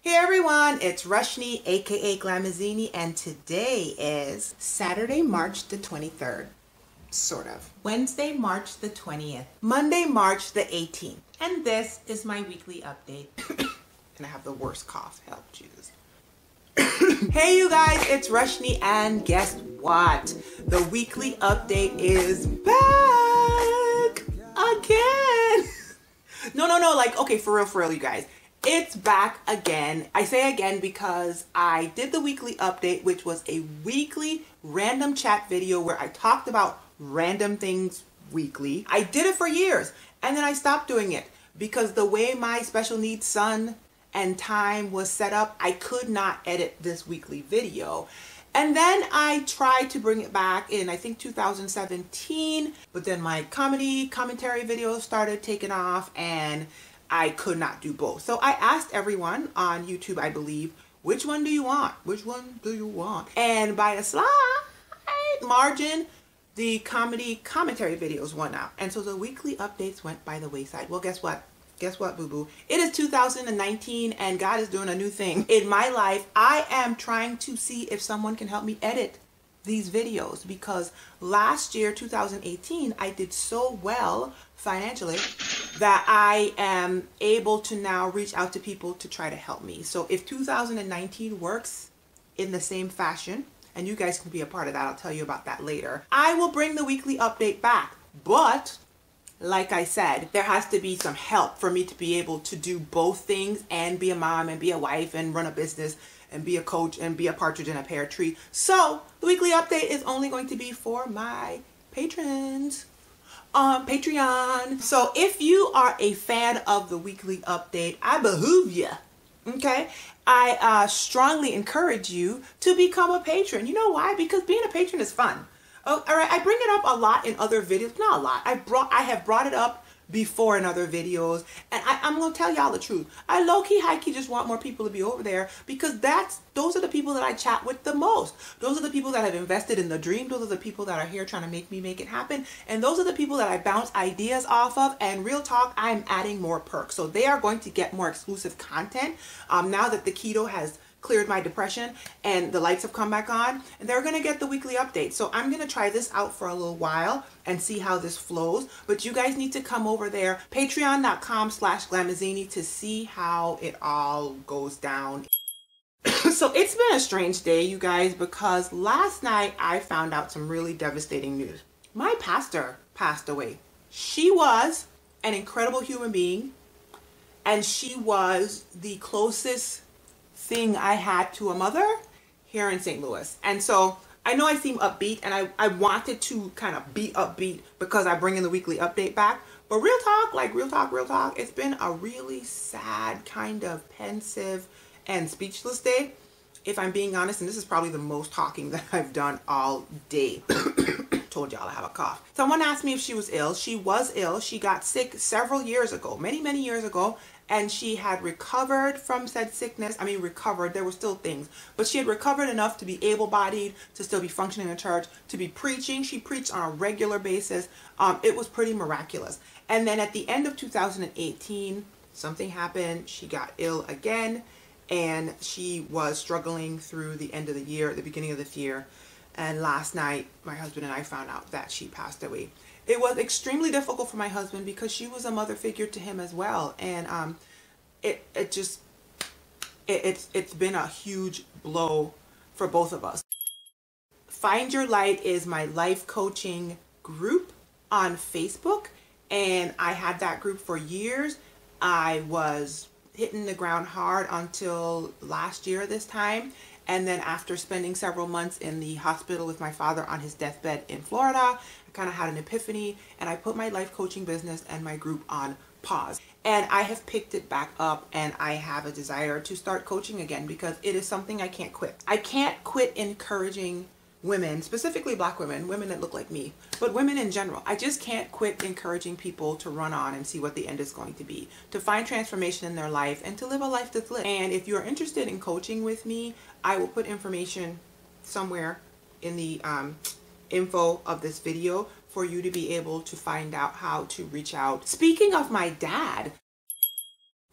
Hey everyone, it's Rushni, aka Glamazini, and today is Saturday, March the 23rd. Sort of. Wednesday, March the 20th. Monday, March the 18th. And this is my weekly update. And I have the worst cough. Help, Jesus. Hey you guys, it's Rushni, and guess what? The weekly update is back again. No, like, okay, for real, you guys. It's back again. I say again because I did the weekly update, which was a weekly random chat video where I talked about random things weekly. I did it for years, and then I stopped doing it because the way my special needs son and time was set up, I could not edit this weekly video. And then I tried to bring it back in, I think, 2017, but then my commentary videos started taking off and I could not do both. So I asked everyone on YouTube, I believe, which one do you want? Which one do you want? And by a slight margin, the commentary videos won out. And so the weekly updates went by the wayside. Well, guess what? Guess what, boo-boo? It is 2019 and God is doing a new thing in my life. I am trying to see if someone can help me edit these videos because last year, 2018, I did so well financially that I am able to now reach out to people to try to help me. So if 2019 works in the same fashion, and you guys can be a part of that, I'll tell you about that later, I will bring the weekly update back. But like I said, there has to be some help for me to be able to do both things and be a mom and be a wife and run a business and be a coach and be a partridge in a pear tree. So the weekly update is only going to be for my patrons on Patreon. So if you are a fan of the weekly update, I behoove you. Okay, I strongly encourage you to become a patron. You know why? Because being a patron is fun. Oh, all right, I bring it up a lot in other videos. Not a lot. I have brought it up before in other videos, and I'm gonna tell y'all the truth. I low-key, high-key just want more people to be over there because those are the people that I chat with the most. Those are the people that have invested in the dream. Those are the people that are here trying to make me make it happen, and those are the people that I bounce ideas off of. And real talk, I'm adding more perks, so they are going to get more exclusive content now that the keto has cleared my depression and the lights have come back on, and they're gonna get the weekly update. So I'm gonna try this out for a little while and see how this flows, but you guys need to come over there, patreon.com/glamazini, to see how it all goes down. So it's been a strange day, you guys, because last night I found out some really devastating news. My pastor passed away. She was an incredible human being, and she was the closest thing I had to a mother here in St. Louis. And so I know I seem upbeat, and I wanted to kind of be upbeat because I bring in the weekly update back. But real talk, like real talk, it's been a really sad, kind of pensive and speechless day, if I'm being honest. And this is probably the most talking that I've done all day. Told y'all I have a cough. Someone asked me if she was ill. She was ill. She got sick several years ago, many years ago. And she had recovered from said sickness. I mean, recovered, there were still things, but she had recovered enough to be able-bodied, to still be functioning in church, to be preaching. She preached on a regular basis. It was pretty miraculous. And then at the end of 2018, something happened. She got ill again, and she was struggling through the end of the year, the beginning of this year. And last night, my husband and I found out that she passed away. It was extremely difficult for my husband because she was a mother figure to him as well. And it's been a huge blow for both of us. Find Your Light is my life coaching group on Facebook. And I had that group for years. I was hitting the ground hard until last year this time. And then after spending several months in the hospital with my father on his deathbed in Florida, I kind of had an epiphany, and I put my life coaching business and my group on pause. And I have picked it back up, and I have a desire to start coaching again because it is something I can't quit. I can't quit encouraging women, specifically Black women, women that look like me, but women in general. I just can't quit encouraging people to run on and see what the end is going to be, to find transformation in their life, and to live a life that's lit. And if you're interested in coaching with me, I will put information somewhere in the info of this video for you to be able to find out how to reach out. Speaking of my dad,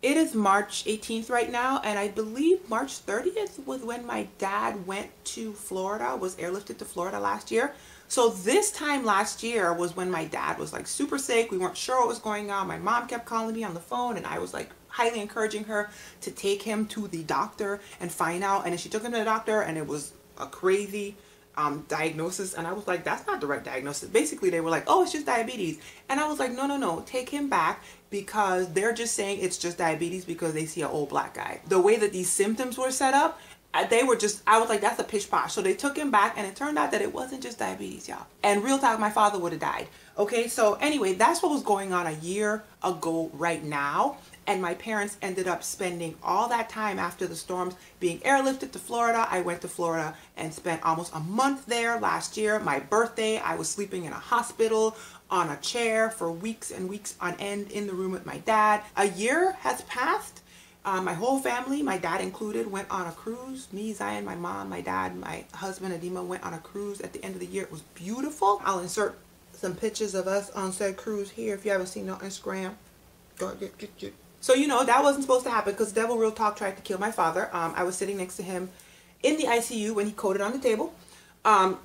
It is March 18th right now, and I believe March 30th was when my dad went to Florida, was airlifted to Florida last year. So this time last year was when my dad was like super sick. We weren't sure what was going on. My mom kept calling me on the phone, and I was like highly encouraging her to take him to the doctor and find out. And then she took him to the doctor, and it was a crazy diagnosis. And I was like, that's not the right diagnosis. Basically, they were like, oh, it's just diabetes. And I was like, no, take him back, because they're just saying it's just diabetes because they see an old black guy. The way that these symptoms were set up, they were just, I was like, that's a pish posh. So they took him back, and it turned out that it wasn't just diabetes, y'all. And real talk, my father would have died. Okay, so anyway, that's what was going on a year ago right now. And my parents ended up spending all that time after the storms being airlifted to Florida. I went to Florida and spent almost a month there last year. My birthday, I was sleeping in a hospital on a chair for weeks and weeks on end in the room with my dad. A year has passed. My whole family, my dad included, went on a cruise. Me, Zion, my mom, my dad, my husband, Adima, went on a cruise at the end of the year. It was beautiful. I'll insert some pictures of us on said cruise here if you haven't seen it on Instagram. So, you know, that wasn't supposed to happen because Devil Real Talk tried to kill my father. I was sitting next to him in the ICU when he coded on the table.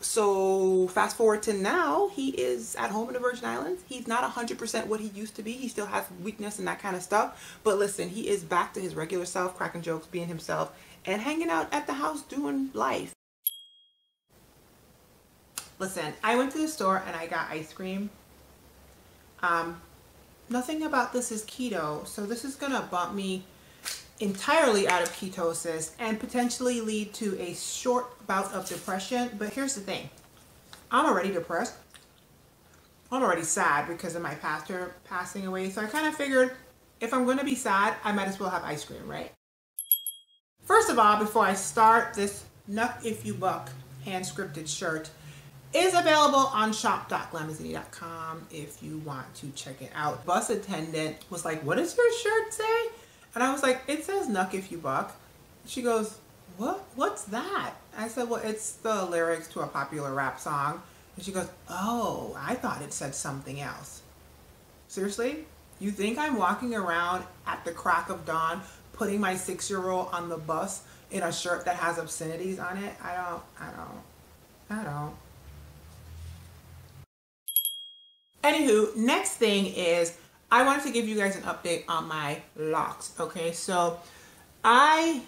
So fast forward to now, he is at home in the Virgin Islands. He's not 100% what he used to be. He still has weakness and that kind of stuff. But listen, he is back to his regular self, cracking jokes, being himself, and hanging out at the house doing life. Listen, I went to the store and I got ice cream. Nothing about this is keto, so this is gonna bump me entirely out of ketosis and potentially lead to a short bout of depression. But here's the thing, I'm already depressed. I'm already sad because of my pastor passing away, so I kind of figured if I'm going to be sad, I might as well have ice cream, right? First of all, before I start, this Nuck If You Buck hand scripted shirt is available on shop.glamazini.com if you want to check it out. Bus attendant was like, what does your shirt say? And I was like, it says Nuck If You Buck. She goes, what's that? I said, well, it's the lyrics to a popular rap song. And she goes, oh, I thought it said something else. Seriously? You think I'm walking around at the crack of dawn putting my 6-year-old on the bus in a shirt that has obscenities on it? I don't. Anywho, next thing is I wanted to give you guys an update on my locks. Okay, so I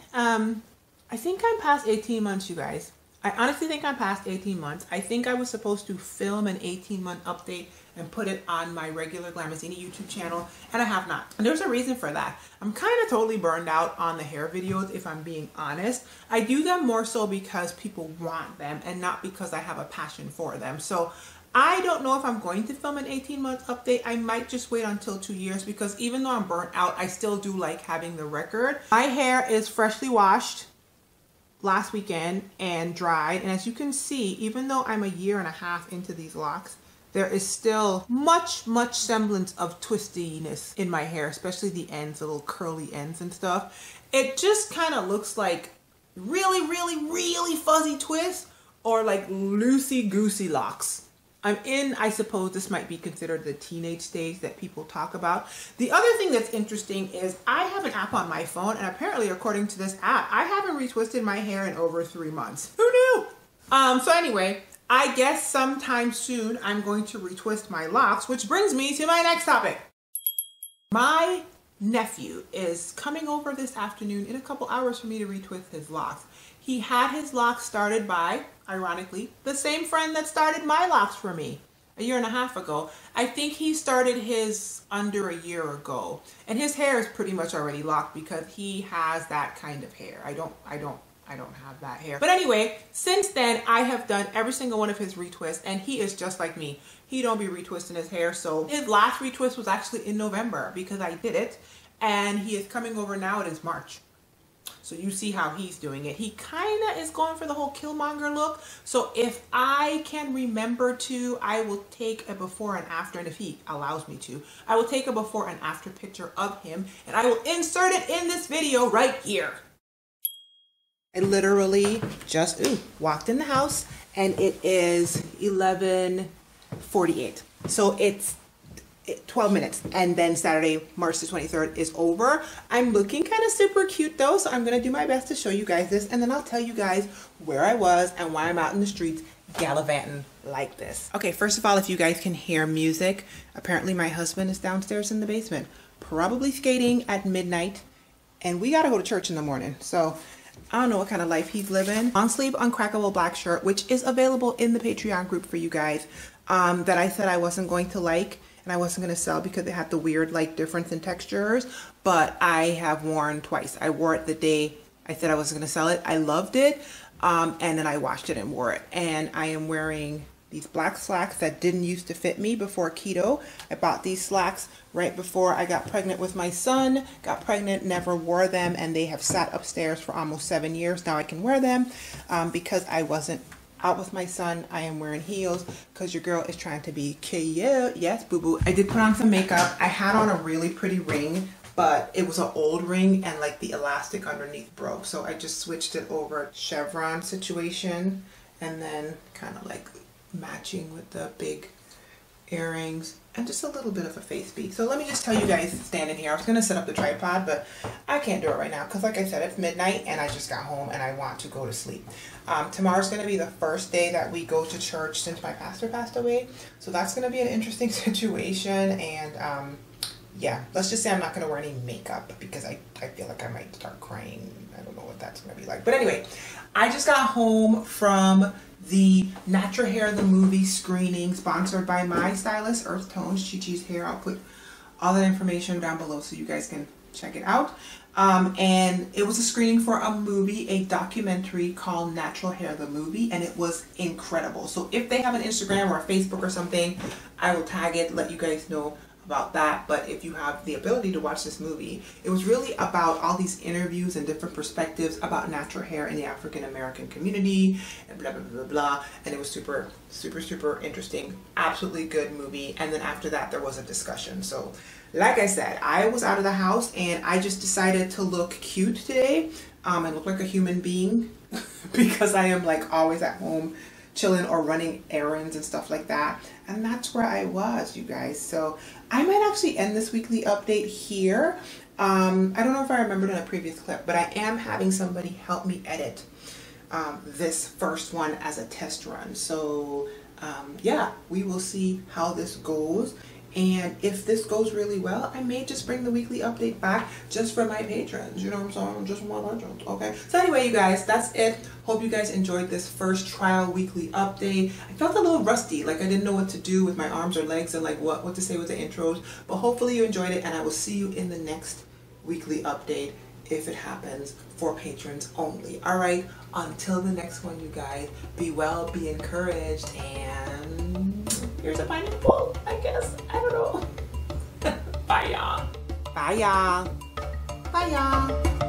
think I'm past 18 months, you guys. I honestly think I'm past 18 months. I think I was supposed to film an 18-month update and put it on my regular Glamazini YouTube channel, and I have not. And there's a reason for that. I'm kind of totally burned out on the hair videos, if I'm being honest. I do them more so because people want them and not because I have a passion for them. So I don't know if I'm going to film an 18-month update. I might just wait until 2 years because even though I'm burnt out, I still do like having the record. My hair is freshly washed last weekend and dried. And as you can see, even though I'm a year and a half into these locks, there is still much semblance of twistiness in my hair, especially the ends, the little curly ends and stuff. It just kind of looks like really fuzzy twists or like loosey-goosey locks. I'm in, I suppose this might be considered the teenage stage that people talk about. The other thing that's interesting is I have an app on my phone, and apparently according to this app, I haven't retwisted my hair in over 3 months. Who knew? So anyway, I guess sometime soon I'm going to retwist my locks, which brings me to my next topic. My nephew is coming over this afternoon in a couple hours for me to retwist his locks. He had his locks started by, ironically, the same friend that started my locks for me a year and a half ago. I think he started his under a year ago, and his hair is pretty much already locked because he has that kind of hair. I don't have that hair. But anyway, since then I have done every single one of his retwists, and he is just like me. He don't be retwisting his hair. So his last retwist was actually in November because I did it, and he is coming over now. It is March. So you see how he's doing it. He kind of is going for the whole Killmonger look. So if I can remember to, I will take a before and after, and if he allows me to, I will take a before and after picture of him, and I will insert it in this video right here. I literally just walked in the house, and it is 11:48. So it's 12 minutes, and then Saturday, March the 23rd is over. I'm looking kind of super cute though, so I'm gonna do my best to show you guys this, and then I'll tell you guys where I was and why I'm out in the streets gallivanting like this. Okay, first of all, if you guys can hear music, apparently my husband is downstairs in the basement, probably skating at midnight, and we gotta go to church in the morning. So I don't know what kind of life he's living. Long sleeve uncrackable black shirt, which is available in the Patreon group for you guys, that I said I wasn't going to like and I wasn't going to sell because it had the weird like difference in textures, but I have worn twice. I wore it the day I said I wasn't going to sell it. I loved it, and then I washed it and wore it. And I am wearing these black slacks that didn't used to fit me before keto. I bought these slacks right before I got pregnant with my son. Got pregnant, never wore them, and they have sat upstairs for almost 7 years. Now I can wear them because I wasn't out with my son. I am wearing heels because your girl is trying to be cute. Yes, boo-boo. I did put on some makeup. I had on a really pretty ring, but it was an old ring and like the elastic underneath broke. So I just switched it over chevron situation and then kind of like matching with the big earrings and just a little bit of a face bead. So let me just tell you guys standing here. I was going to set up the tripod, but I can't do it right now because like I said, it's midnight and I just got home and I want to go to sleep. Tomorrow's going to be the first day that we go to church since my pastor passed away. So that's going to be an interesting situation. And yeah, let's just say I'm not going to wear any makeup because I feel like I might start crying. I don't know what that's going to be like. But anyway, I just got home from the Natural Hair the Movie screening sponsored by my stylist, Earth Tones, Chi-Chi's Hair. I'll put all that information down below so you guys can check it out. And it was a screening for a movie, a documentary called Natural Hair the Movie, and it was incredible. So if they have an Instagram or a Facebook or something, I will tag it, let you guys know about that. But if you have the ability to watch this movie, it was really about all these interviews and different perspectives about natural hair in the African American community and blah blah blah blah, and it was super interesting, absolutely good movie. And then after that there was a discussion. So like I said, I was out of the house and I just decided to look cute today and look like a human being because I am like always at home chilling or running errands and stuff like that, and that's where I was, you guys. So I might actually end this weekly update here. I don't know if I remembered in a previous clip, but I am having somebody help me edit this first one as a test run. So yeah, we will see how this goes. And if this goes really well, I may just bring the weekly update back just for my patrons. You know what I'm saying? Just for my patrons, okay? So anyway, you guys, that's it. Hope you guys enjoyed this first trial weekly update. I felt a little rusty, like I didn't know what to do with my arms or legs and like what to say with the intros. But hopefully you enjoyed it, and I will see you in the next weekly update if it happens, for patrons only. All right, until the next one, you guys, be well, be encouraged, and here's a pineapple, I guess. I don't know. Bye, y'all. Bye, y'all. Bye, y'all.